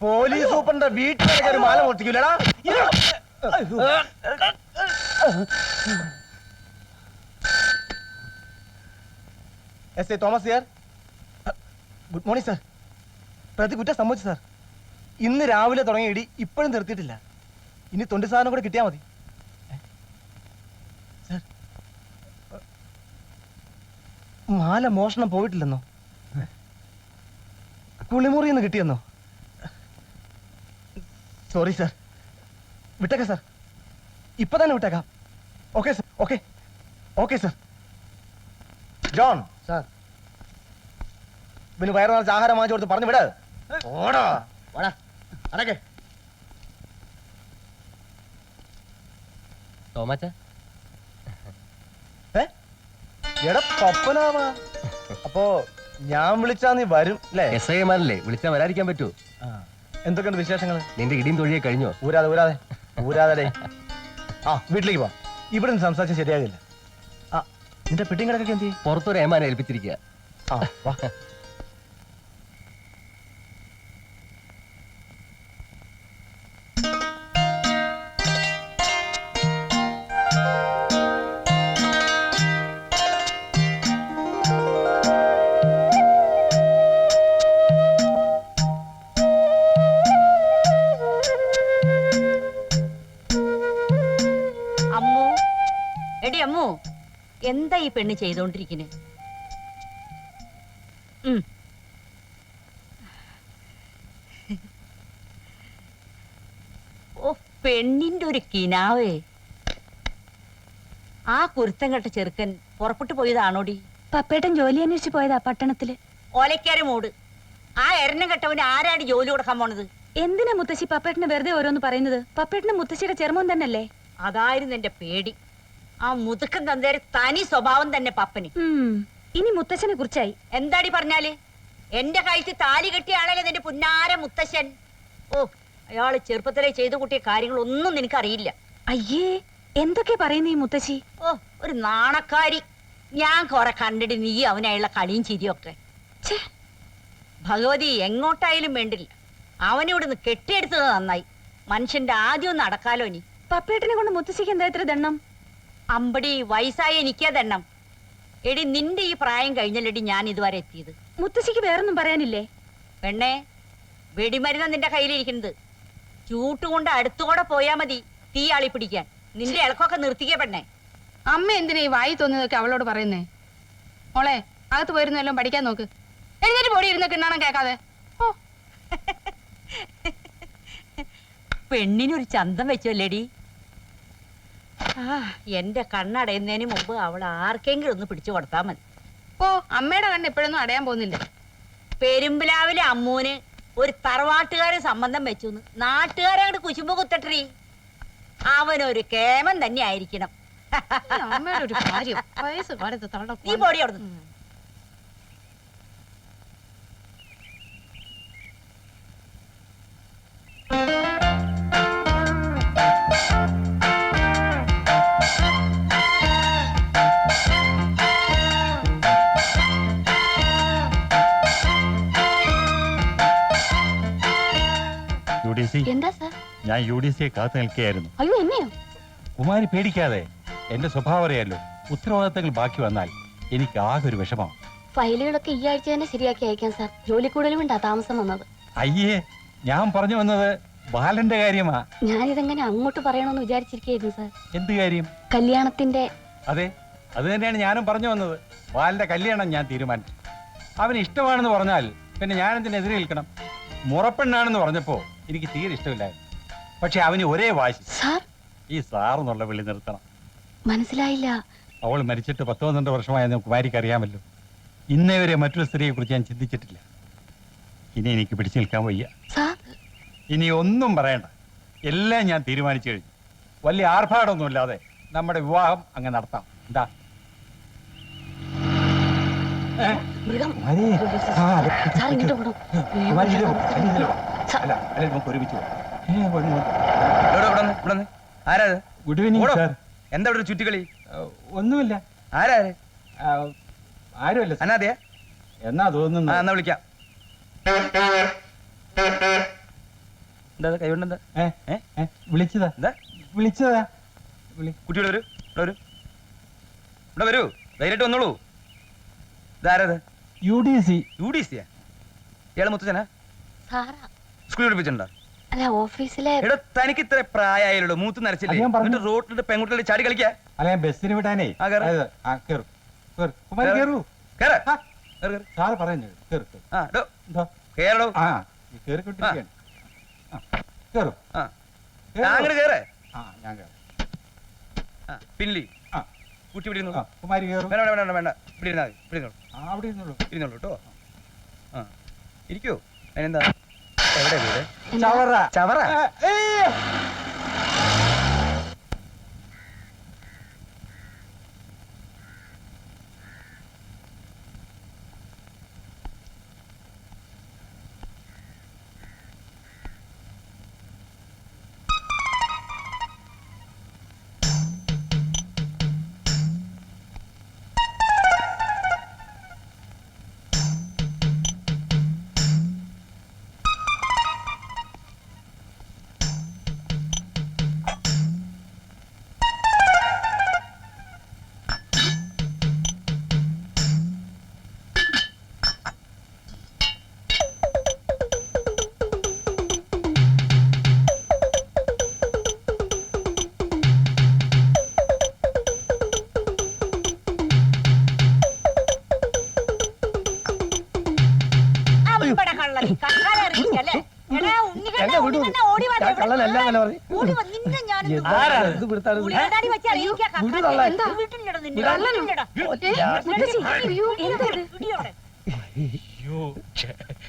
Police സൂപ്പറിന്റെ വീട്ടിലേക്ക് ഒരു മാല പൊട്ടിക്കൂലടാ. S I Thomas here. Good morning sir. പ്രതി കുറ്റം സമ്മതിച്ചു സാർ. ഇന്ന് രാവിലെ തുടങ്ങിയ ഇടി ഇപ്പോഴും നിർത്തിയിട്ടില്ല. ഇനി 20 സാധനം കൂടെ കിട്ടിയാൽ മതി സാർ. മാല മോഷണം പോയിട്ടില്ലെന്നോ? കുളിമുറിന്ന് കിട്ടിയെന്നോ? Sorry sir. വിട്ടേക്കാം സാർ. ഇപ്പൊ തന്നെ വിട്ടേക്കാം. Okay sir. Okay okay sir. John sir, പിന്നെ വയറു നിറച്ച് ആഹാരം വാങ്ങിച്ചു കൊടുത്ത് പറഞ്ഞു വിട്. ഓടാ ഓടാ അടക്കെ. തോമാച്ച എടാ പപ്പനാവാ. അപ്പോ ഞാൻ വിളിച്ചാ നീ വരും അല്ലേ? എസ് ഐ മാരല്ലേ, വിളിച്ചാൽ വരാതിരിക്കാൻ പറ്റുമോ? എന്തൊക്കെയുണ്ട് വിശേഷങ്ങൾ? നിന്റെ ഇടിയും തൊഴിയെ കഴിഞ്ഞോ? ഊരാതെ ഊരാതെ ഊരാതെ. ആ വീട്ടിലേക്ക് പോ. ഇവിടെ നിന്ന് സംസാരിച്ചാൽ ശരിയാകില്ല. ആ നിന്റെ പെട്ടിയും കിടക്കൊക്കെ എന്ത് ചെയ്യും? പുറത്തൊരു ഏമാനെ ഏൽപ്പിച്ചിരിക്കുക. ആ വാ. അമ്മു, എന്താ ഈ പെണ്ണ് ചെയ്തോണ്ടിരിക്കുന്നത്? ഓ പെണ്ണിന്റെ ഒരു കിനാവേ. ആ കുരുത്തം കെട്ട ചെറുക്കൻ പുറപ്പെട്ടു പോയതാണോടി? പപ്പേട്ടൻ ജോലി അന്വേഷിച്ചു പോയതാ പട്ടണത്തില്. ഓലക്കാര മൂട്. ആ എരണം കെട്ടവന് ആരാടി ജോലി കൊടുക്കാൻ പോണത്? എന്തിനാ മുത്തശ്ശി പപ്പേട്ടന് വെറുതെ ഓരോന്ന് പറയുന്നത്? പപ്പേട്ടന് മുത്തശ്ശിയുടെ ചെറുമോൻ തന്നല്ലേ? അതായിരുന്നു എന്റെ പേടി. ആ മുതുക്കൻ തന്തേരെ തനി സ്വഭാവം തന്നെ പപ്പന്. ഇനി മുത്തശ്ശനെ കുറിച്ചായി എന്താടി പറഞ്ഞാല്? എന്റെ കഴുത്തിൽ താലി കെട്ടിയ ആളല്ലേ നിന്റെ പുന്നാര മുത്തശ്ശൻ. ഓ അയാള് ചെറുപ്പത്തിലെ ചെയ്തു കൂട്ടിയ കാര്യങ്ങളൊന്നും നിനക്കറിയില്ല. അയ്യേ, എന്തൊക്കെ പറയുന്നു ഈ മുത്തശ്ശി? ഓ ഒരു നാണക്കാരി. ഞാൻ കൊറേ കണ്ടിട്ട് നീ അവനായുള്ള കളിയും ചിരിയൊക്കെ. ഭഗവതി എങ്ങോട്ടായാലും വേണ്ടില്ല, അവനിവിടുന്ന് കെട്ടിയെടുത്തത് നന്നായി. മനുഷ്യന്റെ ആദ്യം നടക്കാലോ. ഇനി പപ്പേട്ടനെ കൊണ്ട് മുത്തശ്ശിക്ക് എന്താ ഇത്ര ദണ്ണം? അമ്പടി വയസ്സായ എനിക്കാ ദണ്ണം. എടി നിന്റെ ഈ പ്രായം കഴിഞ്ഞല്ലടി ഞാൻ ഇതുവരെ എത്തിയത്. മുത്തശ്ശിക്ക് വേറൊന്നും പറയാനില്ലേ? പെണ്ണേ, വെടിമരുന്ന് നിന്റെ കയ്യിലിരിക്കുന്നത്. ചൂട്ടുകൊണ്ട് അടുത്തുകൂടെ പോയാ മതി തീ ആളി പിടിക്കാൻ. നിന്റെ ഇളക്കൊക്കെ നിർത്തിക്കേ പെണ്ണേ. അമ്മ എന്തിനാ ഈ വായി തോന്നിയതൊക്കെ അവളോട് പറയുന്നേ? മോളെ, അകത്ത് പോയിരുന്നെല്ലാം പഠിക്കാൻ നോക്ക്. എഴുന്നേറ്റ് പൊടി ഇരുന്ന് കിണ്ണണം കേക്കാതെ. ഓ പെണ്ണിനൊരു ചന്തം വെച്ചല്ലേടി. എന്റെ കണ്ണടയുന്നതിന് മുമ്പ് അവൾ ആർക്കെങ്കിലും ഒന്ന് പിടിച്ചു കൊടുത്താൽ മതി. ഓ അമ്മയുടെ കണ്ണ് എപ്പോഴൊന്നും അടയാൻ പോകുന്നില്ല. പെരുമ്പിലാവിലെ അമ്മൂന് ഒരു തറവാട്ടുകാരൻ സംബന്ധം വെച്ചു. നാട്ടുകാരങ്ങോട്ട് കുശുമ്പ് കുത്തട്ടീ. അവനൊരു കേമൻ തന്നെ ആയിരിക്കണം. അമ്മയുടെ ഒരു കാര്യം വയസ്സ് കാലത്ത് നീ പൊടി അവിടുന്ന്. എന്താ സാർ? ഞാൻ UDC കാത്തു നിൽക്കുകയായിരുന്നു. അയ്യോ എന്നെയോ? കുമാരി പേടിക്കാതെ, എന്റെ സ്വഭാവം അറിയാലോ. ഉത്തരവാദിത്തങ്ങൾ ബാക്കി വന്നാൽ എനിക്ക് ആകെ ഒരു വിഷമം. ഫയലുകളൊക്കെ ഈ ആഴ്ച തന്നെ ശരിയാക്കി അയക്കാം സാർ. ജോലി കൂടുതലും ഉണ്ടാ താമസം വന്നത്. അയ്യേ, ഞാൻ പറഞ്ഞു വന്നത് ബാലന്റെ കാര്യമാ. ഞാനിതെങ്ങനെ അങ്ങോട്ട് പറയണമെന്ന് വിചാരിച്ചിരിക്കുന്നു സാർ. എന്ത് കാര്യം? കല്യാണത്തിന്റെ. അതെ, അത് തന്നെയാണ് ഞാനും പറഞ്ഞു വന്നത്. ബാലന്റെ കല്യാണം ഞാൻ തീരുമാനിച്ചു. അവന് ഇഷ്ടമാണെന്ന് പറഞ്ഞാൽ പിന്നെ ഞാൻ എന്തിനെതിരെ നിൽക്കണം? മുറപ്പെണ്ണാണെന്ന് പറഞ്ഞപ്പോ എനിക്ക് തീരെ ഇഷ്ടമില്ലായിരുന്നു. പക്ഷെ അവന് ഒരേ വാശി. ഈ സാറെന്നുള്ള വിളി നിർത്തണം. മനസ്സിലായില്ല. അവൾ മരിച്ചിട്ട് 10-12 വർഷമായെന്ന് കുമാരിക്ക് അറിയാമല്ലോ. ഇന്നേ വരെ മറ്റൊരു സ്ത്രീയെ കുറിച്ച് ഞാൻ ചിന്തിച്ചിട്ടില്ല. ഇനി എനിക്ക് പിടിച്ചു നിൽക്കാൻ വയ്യ. ഇനി ഒന്നും പറയണ്ട, എല്ലാം ഞാൻ തീരുമാനിച്ചു കഴിഞ്ഞു. വലിയ ആർഭാടമൊന്നുമില്ലാതെ നമ്മുടെ വിവാഹം അങ്ങ് നടത്താം. എന്താ? Good evening sir. എന്താ ഇവിടെ ചുറ്റിക്കളി? ഒന്നുമില്ല. ആരാര്? ആരുമല്ല. അനാഥയാ? എന്നാ തോന്നുന്നു. എന്നാ വിളിക്കാം. എന്താ കൈകൊണ്ട് എന്താ വിളിച്ചതാ എന്താ വിളിച്ചതാ കുട്ടിയോട് വരൂ ഇവിടെ വരൂ ഇവിടെ വരൂ ധൈര്യമായിട്ട് വന്നോളൂ ഇതാരത് UDC UDC-യാ ഇയാളെ മുത്തച്ഛനാ സാറാ സ്കൂളിൽ പഠിപ്പിച്ചിട്ടുണ്ടോ അല്ല ഓഫീസിലെ എടോ തനിക്ക് ഇത്ര പ്രായമായാലോ മൂത്ത് നരച്ചില്ലേ അത് ഞാൻ പറഞ്ഞു. എന്നിട്ട് റോട്ടിലിട്ട് പെൺകുട്ടികളെ ചാടി കളിക്കാ അല്ല ഞാൻ ബസ്സിന് വിടാനേ ആ, കേറ്. കേറു കുമാരി കേറ്. കേറൂ കേറ്. ആ. കേറ്, കേറ്. സാറ് പറഞ്ഞു കേറു ആ ഡോ എന്തോ കേറടോ ആ ഈ കേറിക്കൊണ്ടിരിക്കുകയാണ് കേറു ആ കേറു. അങ്ങോട്ട് കേറ് ആ ഞാൻ കേറും ആ പിന്നിലി ആ കുട്ടി ഇവിടെ ഇരുന്നോളൂ. ആ, കുമാരി കേറും വേണ്ട വേണ്ട വേണ്ട വേണ്ട ഇവിടെ ഇരുന്നാ മതി ഇവിടെ ഇരുന്നോളൂ ആ അവിടെ ഇരുന്നുള്ളൂ ഇരുന്നോളൂ കേട്ടോ ആ ഇരിക്കൂ അതിനെന്താ എവിടെ വീട് ചവറ ചവറ അമ്പട കള്ളൻ കക്കാരെ അറിയിക്കല്ലേ എടാ ഉണ്ണികണ്ണ എന്നെ വിടൂ. ഉണ്ണികണ്ണ ഓടി വാ ഞാൻ കള്ളനല്ല അങ്ങനെ പറഞ്ഞു. ഓടി വന്ന് നിന്നെ ഞാൻ ആരാ ഇത് പിടുത്താണ് ഇത്? ഉള്ളിലടാടി വെച്ച് അറിയിക്കാ വിടൂ കള്ളൻ. എന്താ വീട്ടിലിട നിന്നെ കള്ളനോ? വീട്ടിലിട. മുത്തശ്ശി, അയ്യോ, എന്താ ഇത്? പിടി അവിടെ. അയ്യോ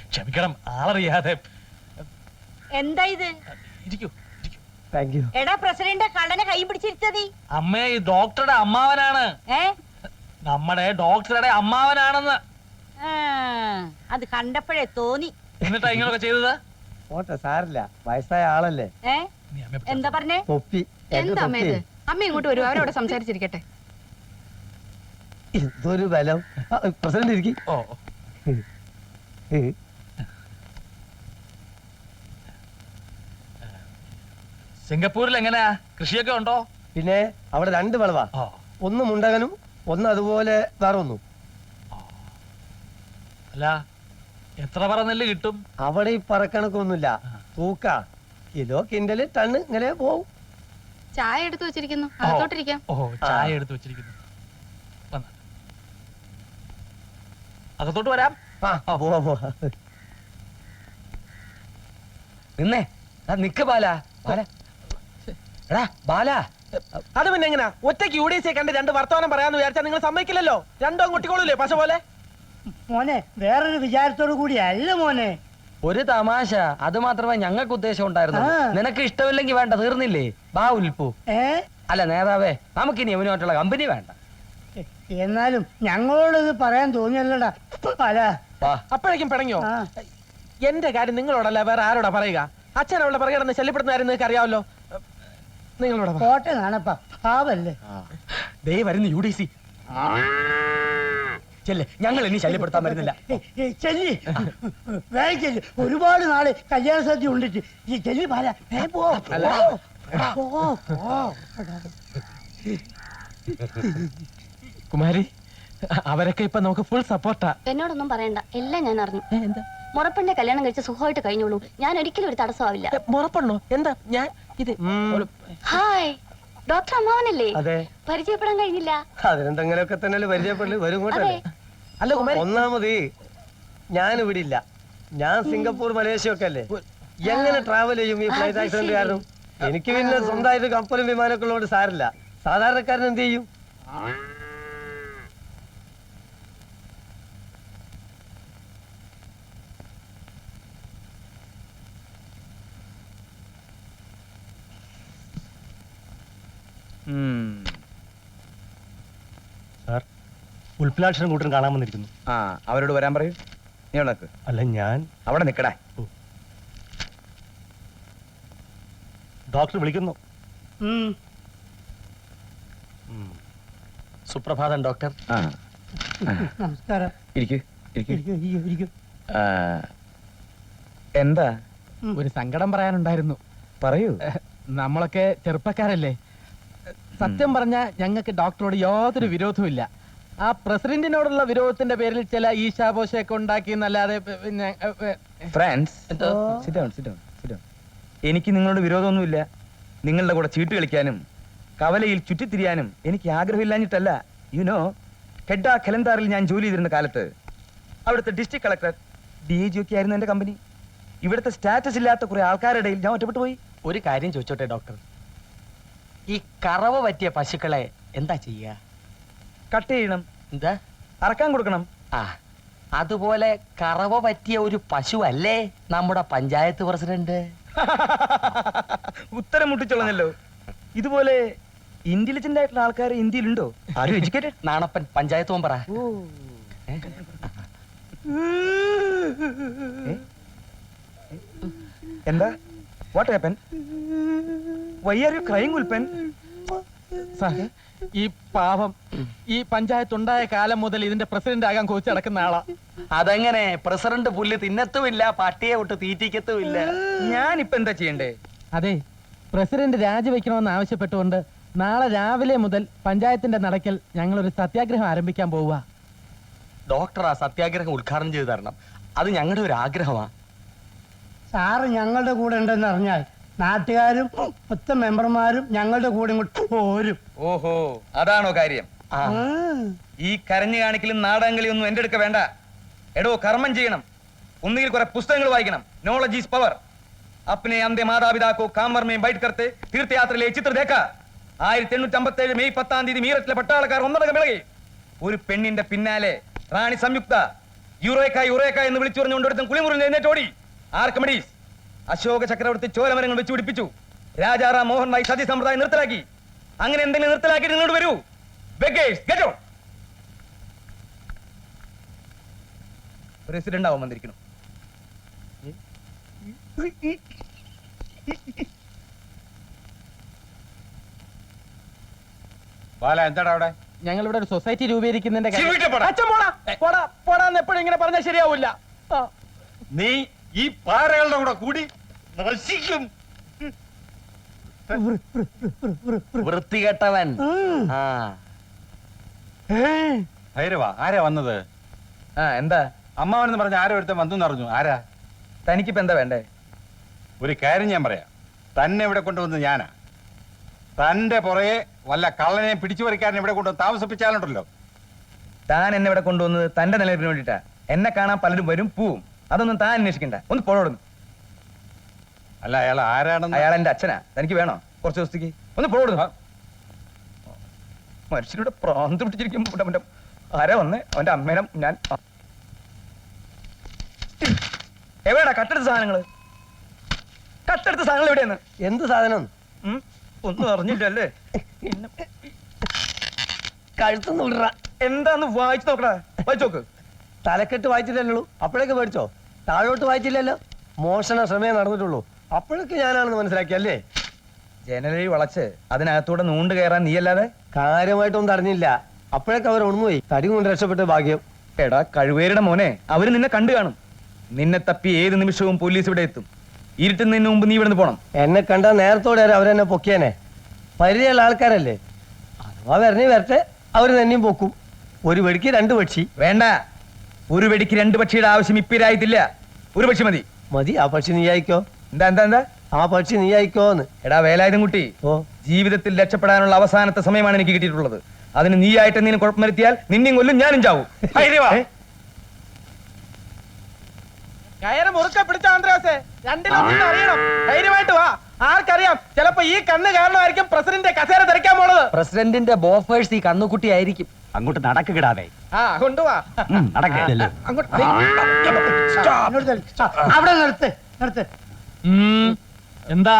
ക്ഷമിക്കണം ആളറിയാതെ എന്താ ഇത് ഇരിക്കൂ താങ്ക് യു. എടാ പ്രസിഡന്റ് കള്ളനെ കൈ പിടിച്ചിരുത്തതി അമ്മേ ഈ ഡോക്ടറുടെ അമ്മാവനാണ് ഏ നമ്മുടെ ഡോക്ടറുടെ അമ്മാവനാണെന്ന് ആ, അത് കണ്ടപ്പോഴേ തോന്നി എന്നിട്ടാ ഇങ്ങനെയൊക്കെ ചെയ്തത് ഓട്ടെ സാരില്ല വയസ്സായ ആളല്ലേ ഏ നീ അമ്മയെ എന്താ പറഞ്ഞേ തൊപ്പി എന്റെ എന്താ അമ്മ തൊപ്പി. ഇത് അമ്മ ഇങ്ങോട്ട് വരൂ അവരോട് സംസാരിച്ചിരിക്കട്ടെ ഇതൊരു ബലം പ്രസിഡന്റ് ഇരിക്കും ഓ സിംഗപ്പൂരിൽ എങ്ങനെയാ കൃഷിയൊക്കെ ഉണ്ടോ പിന്നെ അവിടെ രണ്ട് വിളവാ ഓ ഒന്ന് മുണ്ടകനും ഒന്ന് അതുപോലെ വേറെ ഒന്നും അല്ല എത്ര പറ നെല്ല് കിട്ടും അവിടെ ഈ പറക്കണക്കൊന്നുമില്ല തൂക്ക കിലോ കിൻഡല് ടണ്ണ് ഇങ്ങനെ പോവും. ചായ എടുത്തു വെച്ചിരിക്കുന്നു അകത്തോട്ടിരിക്കാം ഓ ചായ എടുത്ത് വെച്ചിരിക്കുന്നു വന്ന അകത്തോട്ട് വരാം ആ പോവാ പോവാ. നിന്നേ നിക്ക് ബാല ബാല എടാ ബാല അത് പിന്നെ എങ്ങനാ ഒറ്റയ്ക്ക് UDC കണ്ട് രണ്ട് വർത്തമാനം പറയാന്ന് വിചാരിച്ചാൽ നിങ്ങൾ സമ്മതിക്കില്ലല്ലോ രണ്ടും അങ്ങോട്ടിക്കോളൂലേ പശ പോലെ മോനെ വേറൊരു വിചാരത്തോടു കൂടിയല്ല മോനെ ഒരു തമാശ അത് മാത്രമേ ഞങ്ങൾക്ക് ഉദ്ദേശം ഉണ്ടായിരുന്നു ആ. നിനക്ക് ഇഷ്ടമില്ലെങ്കിൽ വേണ്ട തീർന്നില്ലേ ബാ ഉൽപ്പു ഏ അല്ല നേതാവേ നമുക്കിനി അവനുമായിട്ടുള്ള കമ്പനി വേണ്ട എന്നാലും ഞങ്ങളോട് ഇത് പറയാൻ തോന്നിയല്ലടാ അല്ല വാ അപ്പോഴേക്കും പിടങ്ങിയോ ആ എന്റെ കാര്യം നിങ്ങളോടല്ല വേറെ ആരോടാ പറയുക അച്ഛൻ അവളുടെ പിറകെ കിടന്ന് ശല്യപ്പെടുന്ന കാര്യം നിങ്ങൾക്ക് അറിയാമല്ലോ നിങ്ങളോട് കോട്ടെ നാണപ്പാ പാവല്ലേ ദേ വരുന്നു UDC ചെല്ലേ ഞങ്ങൾ ഇനി ശല്യപ്പെടുത്താൻ വരുന്നില്ല ചെല്ലി വേഗം ചെല്ലി ഒരുപാട് നാള് കല്യാണ സദ്യ ഉണ്ടിട്ട് ഈ ചെല്ലി പാല പോ പോ, പോ. കുമാരി അവരൊക്കെ ഇപ്പൊ നമുക്ക് ഫുൾ സപ്പോർട്ടാ എന്നോടൊന്നും പറയണ്ട എല്ലാം ഞാൻ അറിഞ്ഞു മുറപ്പെണ്ണെ കല്യാണം കഴിച്ച് സുഖമായിട്ട് കഴിഞ്ഞോളൂ ഞാൻ ഒരിക്കലും ഒരു തടസ്സമാവില്ല മുറപ്പെണ്ണോ എന്താ ഞാൻ ഇത് ഹായ് ഡോക്ടർ അമ്മാവനല്ലേ അതെ പരിചയപ്പെടാൻ കഴിഞ്ഞില്ല അതിനെന്തെങ്കിലുമൊക്കെ തന്നെ പരിചയപ്പെടല് വരും അതെ ഇങ്ങോട്ടല്ലേ അല്ല കുമാരി ഒന്നാമത് ഞാൻ ഇവിടെ ഇല്ല ഞാൻ സിംഗപ്പൂർ മലേഷ്യ ഒക്കെ അല്ലേ എങ്ങനെ ട്രാവൽ ചെയ്യും ഈ ഫ്ലൈറ്റ് ആക്സിഡന്റ് കാരണം എനിക്ക് പിന്നെ സ്വന്തമായിട്ട് കപ്പലും വിമാനമൊക്കെ ഉള്ളതുകൊണ്ട് സാരില്ല സാധാരണക്കാരൻ എന്ത് ചെയ്യും സാർ ഉൽപ്പലാക്ഷരം കൂട്ടൻ കാണാൻ വന്നിരിക്കുന്നു ആ അവരോട് വരാൻ പറയൂ നീ അവിടെ നിക്ക് അല്ല ഞാൻ അവിടെ നിക്കടാ ഡോക്ടർ വിളിക്കുന്നു ഉം. സുപ്രഭാതം ഡോക്ടർ ആ നമസ്കാരം ഇരിക്കൂ ഇരിക്കൂ ഇരിക്കൂ, ഇരിക്കൂ, ഇരിക്കൂ. എന്താ ഒരു സങ്കടം പറയാനുണ്ടായിരുന്നു. പറയൂ. നമ്മളൊക്കെ ചെറുപ്പക്കാരല്ലേ. സത്യം പറഞ്ഞ ഞങ്ങൾക്ക് ഡോക്ടറോട് യാതൊരു വിരോധവും. ആ പ്രസിഡന്റിനോടുള്ള വിരോധത്തിന്റെ പേരിൽ ചില ഈശാപോശയൊക്കെ ഉണ്ടാക്കി എന്നല്ലാതെ പിന്നെ ഫ്രാൻസ്, എനിക്ക് നിങ്ങളോട് വിരോധമൊന്നുമില്ല. നിങ്ങളുടെ കൂടെ ചീട്ട് കളിക്കാനും കവലയിൽ ചുറ്റിത്തിരിയാനും എനിക്ക് ആഗ്രഹമില്ലാഞ്ഞിട്ടല്ല. യുനോ, ഹെഡ ഖലന്താറിൽ ഞാൻ ജോലി ചെയ്തിരുന്ന കാലത്ത് അവിടുത്തെ ഡിസ്ട്രിക്ട് കളക്ടർ DIG ഒക്കെ ആയിരുന്നു എന്റെ കമ്പനി. ഇവിടുത്തെ സ്റ്റാറ്റസ് ഇല്ലാത്ത കുറെ ആൾക്കാരുടെ ഇടയിൽ ഞാൻ ഒറ്റപ്പെട്ടു പോയി. ഒരു കാര്യം ചോദിച്ചോട്ടെ ഡോക്ടർ, ഈ കറവ പറ്റിയ പശുക്കളെ എന്താ ചെയ്യുക? കട്ട് ചെയ്യണം, എന്താ അറക്കാൻ കൊടുക്കണം. ആ, അതുപോലെ കറവ പറ്റിയ ഒരു പശു അല്ലേ നമ്മുടെ പഞ്ചായത്ത് പ്രസിഡന്റ്? ഉത്തരം മുട്ടിച്ചോളഞ്ഞല്ലോ. ഇതുപോലെ ഇന്റലിജന്റ് ആയിട്ടുള്ള ആൾക്കാർ ഇന്ത്യയിലുണ്ടോ? ആരും എഡ്യൂക്കേറ്റഡ്? നാണപ്പൻ പഞ്ചായത്ത് മെമ്പറാ. എന്താ? What happen? Why are you crying Ulpan? Sir, ഈ പാവം ഈ പഞ്ചായത്ത് ഉണ്ടായ കാലം മുതൽ ഇതിന്റെ പ്രസിഡന്റ് ആകാൻ കോച്ച് നടക്കുന്ന ആളാ. അതെങ്ങനെ? പ്രസിഡന്റ് പുല്ല് തിന്നത്തുമില്ല, പട്ടിയെ വിട്ട് തീറ്റിക്കത്തുമില്ല. ഞാനിപ്പോ എന്താ ചെയ്യണ്ടേ? അതെ, പ്രസിഡന്റ് രാജിവെക്കണമെന്ന് ആവശ്യപ്പെട്ടുകൊണ്ട് നാളെ രാവിലെ മുതൽ പഞ്ചായത്തിന്റെ നടക്കൽ ഞങ്ങൾ ഒരു സത്യാഗ്രഹം ആരംഭിക്കാൻ പോവുക. ഡോക്ടർ ആ സത്യാഗ്രഹം ഉദ്ഘാടനം ചെയ്തു തരണം. അത് ഞങ്ങളുടെ ഒരു ആഗ്രഹമാണ്. സാറ് ഞങ്ങളുടെ കൂടെ ഉണ്ടെന്ന് അറിഞ്ഞാൽ നാട്ടുകാരും മൊത്തം മെമ്പർമാരും ഞങ്ങളുടെ കൂടെ ഇങ്ങോട്ട് പോരും. ഓഹോ, അതാണോ കാര്യം? ഈ കരഞ്ഞു കാണിക്കലും നാടകങ്ങളിയും ഒന്നും എന്റെ അടുക്ക വേണ്ട. എടോ, കർമ്മം ചെയ്യണം. ഒന്നുകിൽ കുറെ പുസ്തകങ്ങൾ വായിക്കണം. Knowledge is power. अपने अंधे माता-पिता को कामर में बैठ करते तीर्थ यात्रा चित्र देखा. 1857 മെയ് 10-ാം തീയതി മീററ്റിലെ പട്ടാളക്കാർ ഒന്നടങ്കം വിളകി. ഒരു പെണ്ണിന്റെ പിന്നാലെ റാണി സംയുക്ത യുറേക്ക എന്ന് വിളിച്ചു പറഞ്ഞുകൊണ്ടിടത്തും കുളിമുറിൽ എഴുന്നേറ്റോടി. ആർക്കമിഡീസ് അശോക ചക്രവർത്തി ചോരമരങ്ങൾ വെച്ച് പിടിപ്പിച്ചു. രാജാറാം മോഹൻ റായ് സതി സമ്പ്രദായം നിർത്തലാക്കി. അങ്ങനെ എന്തെങ്കിലും നിർത്തലാക്കി നിങ്ങളോട് വരൂ. പ്രസിഡന്റ് ആവാൻ വന്നിരിക്കണം. ബാല, എന്താടാ അവിടെ? ഞങ്ങൾ ഇവിടെ ഒരു സൊസൈറ്റി രൂപീകരിക്കുന്നതിന്റെ ചീ, വീട്ടിൽ പോടാ. അച്ഛൻ പോടാന്ന് എപ്പോഴും ഇങ്ങനെ പറഞ്ഞാൽ ശരിയാവില്ല. നീ ഈ പാറകളുടെ കൂടെ കൂടി നശിക്കും. വൃത്തികെട്ടവൻ. ആ, ഭൈരവ, ആരാ വന്നത്? എന്താ? അമ്മാവനെന്ന് പറഞ്ഞ ആരോ ഒരുത്തൻ വന്നു അറിഞ്ഞു. ആരാ? തനിക്കിപ്പോ എന്താ വേണ്ടേ? ഒരു കാര്യം ഞാൻ പറയാം. തന്നെ ഇവിടെ കൊണ്ടുവന്ന് ഞാനാ. തന്റെ പുറകെ വല്ല കള്ളനെ പിടിച്ചു പറിക്കാരനെ ഇവിടെ കൊണ്ടുവന്ന് താമസിപ്പിച്ചാലുണ്ടല്ലോ. താൻ എന്നെ ഇവിടെ കൊണ്ടുവന്നത് തന്റെ നിലനിൽപ്പിന് വേണ്ടിട്ടാ. എന്നെ കാണാൻ പലരും വരും, പോവും. അതൊന്നും താൻ അന്വേഷിക്കണ്ട. ഒന്ന് പോടുന്നു. അല്ല, അയാൾ ആരാണെന്ന്? അയാൾ എന്റെ അച്ഛനാ. തനിക്ക് വേണോ കുറച്ച് ദിവസത്തേക്ക്? ഒന്ന് പോടുന്നു. മനുഷ്യരുടെ പ്രാന്ത് പിടിച്ചിരിക്കും. ആരാ വന്നേ? അവന്റെ അമ്മേനെ ഞാൻ എവിടെയാ കട്ടെടുത്ത സാധനങ്ങള്? കട്ടെടുത്ത സാധനങ്ങൾ എവിടെയാണ്? എന്ത് സാധനം? ഒന്നും അറിഞ്ഞില്ലല്ലേ? കഴുത്തുനിന്ന് വിടറ. എന്താന്ന് വായിച്ചു നോക്കടാ. വായിച്ചു നോക്ക്. തലക്കെട്ട് വായിച്ചില്ലല്ലോ, അപ്പോഴേക്ക് മേടിച്ചോ? താഴോട്ട് വായിച്ചില്ലല്ലോ. മോഷണ ശ്രമേ നടന്നിട്ടുള്ളൂ, അപ്പോഴേക്ക് ഞാനാണെന്ന് മനസ്സിലാക്കിയല്ലേ? ജനലി വളച്ച് അതിനകത്തൂടെ നൂണ്ട് കയറാൻ നീയല്ലാതെ കാര്യമായിട്ടൊന്നും തടഞ്ഞില്ല. അപ്പോഴേക്ക് അവർ ഉണർന്നുപോയി. തടി കൊണ്ട് രക്ഷപ്പെട്ട ഭാഗ്യം. എടാ കഴിവേരുടെ മോനെ, അവര് നിന്നെ കണ്ടു കാണും. നിന്നെ തപ്പി ഏത് നിമിഷവും പോലീസ് ഇവിടെ എത്തും. ഇരുട്ടുന്നതിന് മുമ്പ് നീ ഇവിടെ നിന്ന് പോണം. എന്നെ കണ്ടാൽ നേരത്തോടെ അവരെന്നെ പൊക്കിയേനെ. പരിചയമുള്ള ആൾക്കാരല്ലേ. അഥവാ വരട്ടെ, അവര് തന്നെയും പൊക്കും. ഒരു വെടിക്ക് 2 പക്ഷി വേണ്ട. ഒരു വെടിക്ക് 2 പക്ഷിയുടെ ആവശ്യം ഇപ്പിരായിട്ടില്ല. ഒരു പക്ഷി മതി. മതി. ആ പക്ഷി നീ അയക്കോ. എന്താ ആ പക്ഷി നീ അയക്കോന്ന്. എടാ വേലായുധം കുട്ടി, ജീവിതത്തിൽ രക്ഷപ്പെടാനുള്ള അവസാനത്തെ സമയമാണ് എനിക്ക് കിട്ടിയിട്ടുള്ളത്. അതിന് നീയായിട്ട് നീ കുഴപ്പം വരുത്തിയാൽ നിന്നെയും കൊല്ലും, ഞാനും ചാവും. കയറ് മുറുക്കെ പിടിച്ച ആന്ത്രാസേ, രണ്ടിലൊന്നും അറിയണം. ധൈര്യമായിട്ട് വാ. ആർക്കറിയാം, ചിലപ്പോ ഈ കണ്ണ് കാരണമായിരിക്കും പ്രസിഡന്റ് കസേര തെറിക്കാൻ പോണത്. പ്രസിഡന്റിന്റെ ബോഫേഴ്സ് ഈ കന്നുകുട്ടി ആയിരിക്കും. അങ്ങോട്ട് നടക്കിടാതെ. കൊണ്ടുവാ. അവിടെ നിർത്ത്. എന്താ?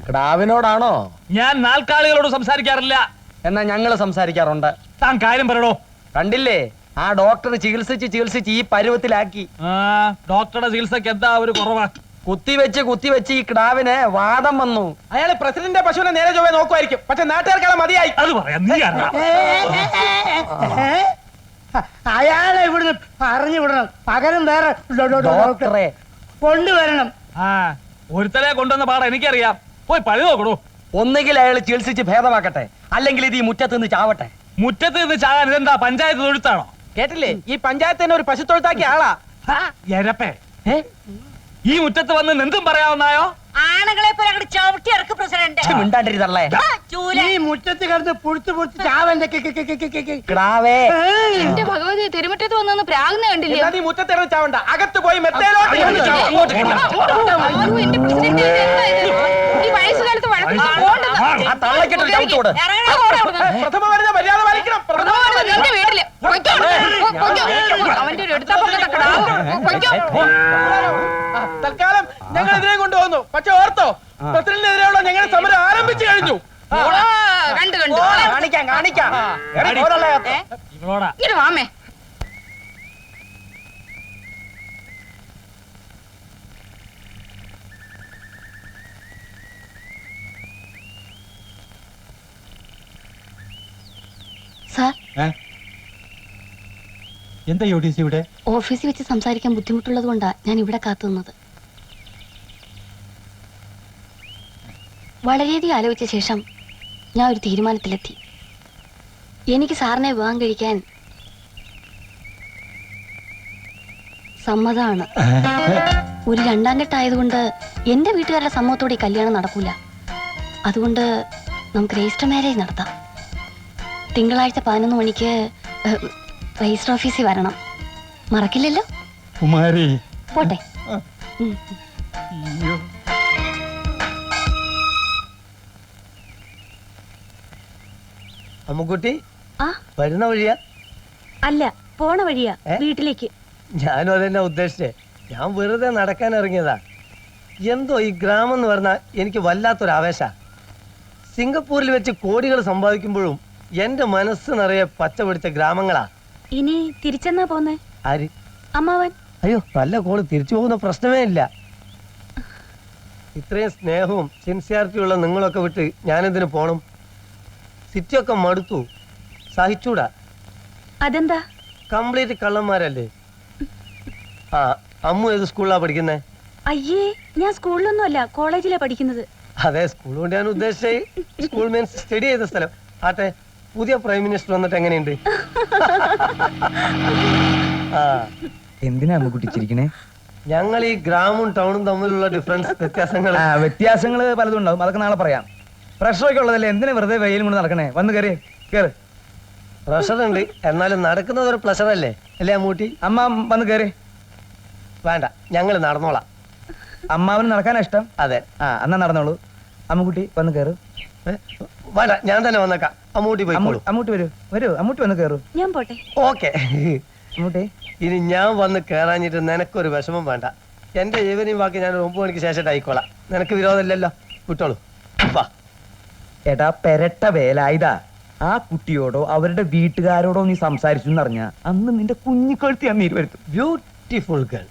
ക്ടാവിനോടാണോ? ഞാൻ നാൽക്കാലികളോട് സംസാരിക്കാറില്ല. എന്നാ ഞങ്ങള് സംസാരിക്കാറുണ്ട്. താൻ കാര്യം പറയടോ. കണ്ടില്ലേ, ആ ഡോക്ടർ ചികിത്സിച്ച് ഈ പരുവത്തിലാക്കി. ഡോക്ടറുടെ ചികിത്സക്ക് എന്താ ഒരു കുറവാ? കുത്തിവെച്ച് ഈ കിടാവിന് വാദം വന്നു. അയാള് പ്രസിഡന്റിന്റെ പശുവിനെ നേരെ ചൊവ്വേ നോക്കുമായിരിക്കും. പക്ഷെ നാട്ടുകാർക്കാളെ മതിയായി. അത് പറയാം. നീ അയാളെ ഇവിടുന്ന് പറഞ്ഞു വിടണം. പകരം വേറെ ഡോക്ടറെ കൊണ്ടുവരണം. ഒരുത്തരെ കൊണ്ടുവന്ന പാടം എനിക്കറിയാം. പോയി പഴി നോക്കണോ. ഒന്നുകിൽ അയാൾ ചികിത്സിച്ച് ഭേദമാക്കട്ടെ, അല്ലെങ്കിൽ ഇത് ഈ മുറ്റത്ത് നിന്ന് ചാവട്ടെ. മുറ്റത്ത് നിന്ന് ചാകാൻ ഇതെന്താ പഞ്ചായത്ത് തൊഴുത്താണോ? കേട്ടില്ലേ, ഈ പഞ്ചായത്ത് തന്നെ ഒരു പശുത്തൊഴുത്താക്കിയ ആളാ. എരപ്പേ, ഈ മുറ്റത്ത് വന്ന് എന്തും പറയാവുന്നായോ? ആണുങ്ങളെ പോലെ അങ്ങോട്ട് ചവിട്ടി ഇറക്ക് പ്രസിഡന്റ്. മിണ്ടാണ്ടിരുന്നല്ലേ ഈ മുറ്റത്ത് കിടന്ന് പുഴുത്ത് ചാവന്റെ കിടാവേ. എന്റെ ഭഗവതി, തിരുമുറ്റത്ത് വന്നു പ്രാഗ്ന കണ്ടില്ലേ? നീ മുറ്റത്തിറങ്ങി ചാവണ്ട, അകത്ത് പോയി മെത്തേലോട്ട് കിടന്ന് ചാവ്. അയ്യോ, എന്റെ പ്രസിഡന്റ് ഇത് എന്താ ഇത്? ഈ വയസ്സുകാലത്ത് വഴക്കിട്ട് പോകണ്ടെന്ന്. ആ തള്ളക്കിട്ടൊരു ചവിട്ടോട്. പ്രഥമ വരുന്ന മര്യാദ പാലിക്കണം. പ്രഥമ നിന്റെ വീട്ടില് പൊയ്ക്കോ. അവന്റെ ഒരു എടുത്താ പൊക്കത്തെ കിടാവ്. പൊയ്ക്കോ. തൽക്കാലം ഞങ്ങൾ ഇതിനെ കൊണ്ടുപോകുന്നു. പക്ഷെ ഓർത്തോ, പ്രസിഡന്റിനെതിരെയുള്ള ഞങ്ങളുടെ സമരം ആരംഭിച്ചു കഴിഞ്ഞു. കണ്ടു കണ്ടു. കാണിക്കാം കാണിക്കാം. ഇവളോടാ. ഇങ്ങനെ വാമേ. സാർ, എന്താ യോട്ടീസ് ഇവിടെ? ഓഫീസിൽ വെച്ച് സംസാരിക്കാൻ ബുദ്ധിമുട്ടുള്ളത് കൊണ്ടാ ഞാൻ ഇവിടെ കാത്തുനിന്നത്. വളരെയധികം ആലോചിച്ച ശേഷം ഞാൻ ഒരു തീരുമാനത്തിലെത്തി. എനിക്ക് സാറിനെ വിവാഹം കഴിക്കാൻ സമ്മതമാണ്. ഒരു രണ്ടാം കെട്ടായതുകൊണ്ട് എന്റെ വീട്ടുകാരുടെ സമ്മതത്തോടെ ഈ കല്യാണം നടക്കൂല. അതുകൊണ്ട് നമുക്ക് രജിസ്റ്റർ മാരേജ് നടത്താം. തിങ്കളാഴ്ച 11 മണിക്ക് രജിസ്റ്റർ ഓഫീസിൽ വരണം. മറക്കില്ലല്ലോ? കുമാരി. പോട്ടെ. അമ്മുക്കുട്ടി ആ വരുന്ന വഴിയാ? അല്ല, പോണ വഴിയാ വീട്ടിലേക്ക്. ഞാനും അതെന്നെ ഉദ്ദേശിച്ചേ. ഞാൻ വെറുതെ നടക്കാൻ ഇറങ്ങിയതാ. എന്തോ ഈ ഗ്രാമം എന്ന് പറഞ്ഞാൽ എനിക്ക് വല്ലാത്തൊരു ആവേശ. സിംഗപ്പൂരിൽ വെച്ച് കോടികൾ സമ്പാദിക്കുമ്പോഴും എന്റെ മനസ്സ് നിറയെ പച്ച പിടിച്ച ഗ്രാമങ്ങളാ. ഇനി തിരിച്ചെന്നാ പോന്നേ? ആര്? അമ്മാവൻ. അയ്യോ, നല്ല കോള് തിരിച്ചു പോകുന്ന പ്രശ്നമേ ഇല്ല. ഇത്രയും സ്നേഹവും സിൻസിയാരിറ്റിയും ഉള്ള നിങ്ങളൊക്കെ വിട്ട് ഞാനെന്തിനു പോണം? സിറ്റിയൊക്കെ മടുത്തു, സഹിച്ചൂടാ. അതെന്താ? കംപ്ലീറ്റ് കള്ളന്മാരല്ലേ. ആ, അമ്മു ഏത് സ്കൂളിലാ പഠിക്കുന്നേ? അയ്യേ, ഞാൻ സ്കൂളിലൊന്നും അല്ല, കോളേജിലാ പഠിക്കുന്നത്. അതെ, സ്കൂൾ കൊണ്ട് ഞാൻ ഉദ്ദേശിച്ച സ്കൂൾ മീൻസ് സ്റ്റഡി ചെയ്ത സ്ഥലം. ആട്ടെ, പുതിയ പ്രൈം മിനിസ്റ്റർ വന്നിട്ട് എങ്ങനെയുണ്ട്? ആ, എന്തിനാ അമ്മുക്കുട്ടി ചിരിക്കണേ? ഞങ്ങൾ ഈ ഗ്രാമവും ടൗണും തമ്മിലുള്ള ഡിഫറൻസ് വ്യത്യാസങ്ങൾ പലതും ഉണ്ടാവും, അതൊക്കെ നാളെ പറയാം. പ്രഷറൊക്കെ ഉള്ളതല്ലേ, എന്തിനാ വെറുതെ വെയിലും കൊണ്ട് നടക്കണേ? വന്ന് കയറി കേറ്. പ്രഷർ ഉണ്ട്, എന്നാലും നടക്കുന്നത് ഒരു പ്ലഷർ അല്ലേ അല്ലേ അമ്മൂട്ടി? അമ്മ വന്ന് കയറി. വേണ്ട, ഞങ്ങൾ നടന്നോളാം. അമ്മാവന് നടക്കാനാ ഇഷ്ടം? അതെ. ആ, എന്നാ നടന്നോളൂ. അമ്മുക്കുട്ടി വന്ന് കയറു. വേണ്ട, ഞാൻ തന്നെ വന്നേക്കാം. അമ്മൂട്ടി പോയിക്കോളൂ. അമ്മൂട്ടി വരൂ വരൂ, അമ്മൂട്ടി വന്ന് കയറൂ. ഞാൻ പോട്ടെ. ഓക്കെ. അമ്മൂട്ടി, ഇനി ഞാൻ വന്ന് കയറാഞ്ഞിട്ട് നിനക്കൊരു വിഷമം വേണ്ട. എന്റെ ഈവനിങ് വാക്ക് ഞാൻ 9 മണിക്ക് ശേഷം ആയിക്കോളാം. നിനക്ക് വിരോധമില്ലല്ലോ, വിട്ടോളൂ. വാ. എടാ പെരട്ട വേലായുധാ, ആ കുട്ടിയോടോ അവരുടെ വീട്ടുകാരോടോ നീ സംസാരിച്ചു എന്നറിഞ്ഞ അന്ന് നിന്റെ കുഞ്ഞിക്കഴുത്തി ഞാൻ നീരുവരുത്തും. Beautiful girl.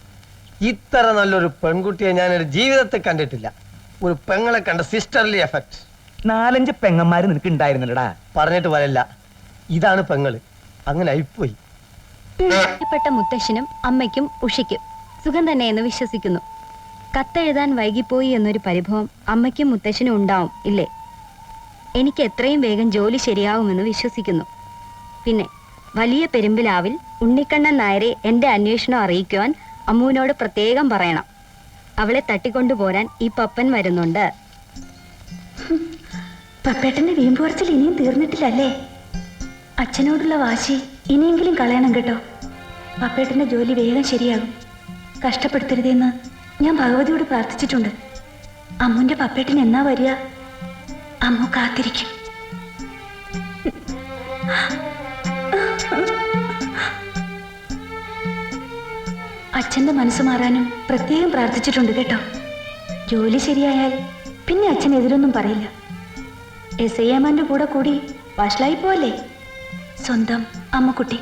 ഇത്ര നല്ലൊരു പെൺകുട്ടിയെ ഞാൻ എന്റെ ജീവിതത്തിൽ കണ്ടിട്ടില്ല. ഒരു പെങ്ങളെ കണ്ട സിസ്റ്റർലി എഫക്ട്. 4-5 പെങ്ങന്മാര് നിനക്ക് ഉണ്ടായിരുന്നല്ലടാ. പറഞ്ഞിട്ട് വരല്ല, ഇതാണ് പെങ്ങള്. അങ്ങനെ ആയിപ്പോയി. പ്രിയപ്പെട്ട മുത്തശ്ശനും അമ്മയ്ക്കും ഉഷയ്ക്കും സുഖം തന്നെയെന്ന് വിശ്വസിക്കുന്നു. കത്തെഴുതാൻ വൈകിപ്പോയി എന്നൊരു പരിഭവം അമ്മയ്ക്കും മുത്തശ്ശനും ഉണ്ടാവും ഇല്ലേ? എനിക്ക് എത്രയും വേഗം ജോലി ശരിയാവുമെന്ന് വിശ്വസിക്കുന്നു. പിന്നെ വലിയ പെരുമ്പിലാവിൽ ഉണ്ണിക്കണ്ണൻ നായരെ എന്റെ അന്വേഷണം അറിയിക്കുവാൻ അമ്മുവിനോട് പ്രത്യേകം പറയണം. അവളെ തട്ടിക്കൊണ്ടുപോരാൻ ഈ പപ്പൻ വരുന്നുണ്ട്. പപ്പേട്ടന്റെ വീമ്പ് പറച്ചിൽ ഇനിയും തീർന്നിട്ടില്ലല്ലേ? അച്ഛനോടുള്ള വാശി ഇനിയെങ്കിലും കളയണം കേട്ടോ. പപ്പേട്ടന്റെ ജോലി വേഗം ശരിയാകും. കഷ്ടപ്പെടുത്തരുതെന്ന് ഞാൻ ഭഗവതിയോട് പ്രാർത്ഥിച്ചിട്ടുണ്ട്. അമ്മുന്റെ പപ്പേട്ടൻ എന്നാ വരിക? അമ്മു കാത്തിരിക്കും. അച്ഛന്റെ മനസ്സ് മാറാനും പ്രത്യേകം പ്രാർത്ഥിച്ചിട്ടുണ്ട് കേട്ടോ. ജോലി ശരിയായാൽ പിന്നെ അച്ഛൻ എതിരൊന്നും പറയില്ല. SI അമ്മാന്റെ കൂടെ കൂടി വഷളായി പോവല്ലേ സ്വന്തം അമ്മക്കുട്ടി.